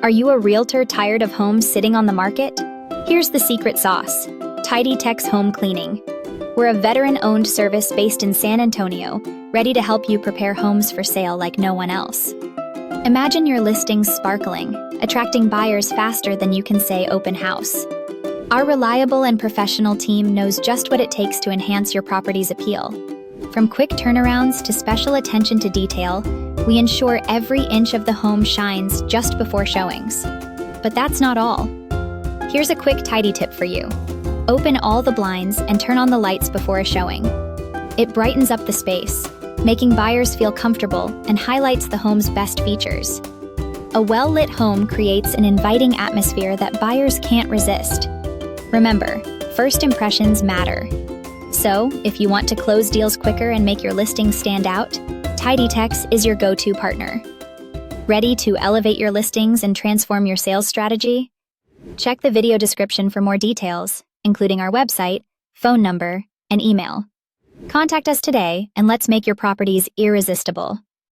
Are you a realtor tired of homes sitting on the market? Here's the secret sauce: TidyTex Home Cleaning. We're a veteran-owned service based in San Antonio, ready to help you prepare homes for sale like no one else. Imagine your listings sparkling, attracting buyers faster than you can say open house. Our reliable and professional team knows just what it takes to enhance your property's appeal. From quick turnarounds to special attention to detail, we ensure every inch of the home shines just before showings. But that's not all. Here's a quick tidy tip for you. Open all the blinds and turn on the lights before a showing. It brightens up the space, making buyers feel comfortable and highlights the home's best features. A well-lit home creates an inviting atmosphere that buyers can't resist. Remember, first impressions matter. So, if you want to close deals quicker and make your listings stand out, TidyTex is your go-to partner. Ready to elevate your listings and transform your sales strategy? Check the video description for more details, including our website, phone number, and email. Contact us today and let's make your properties irresistible.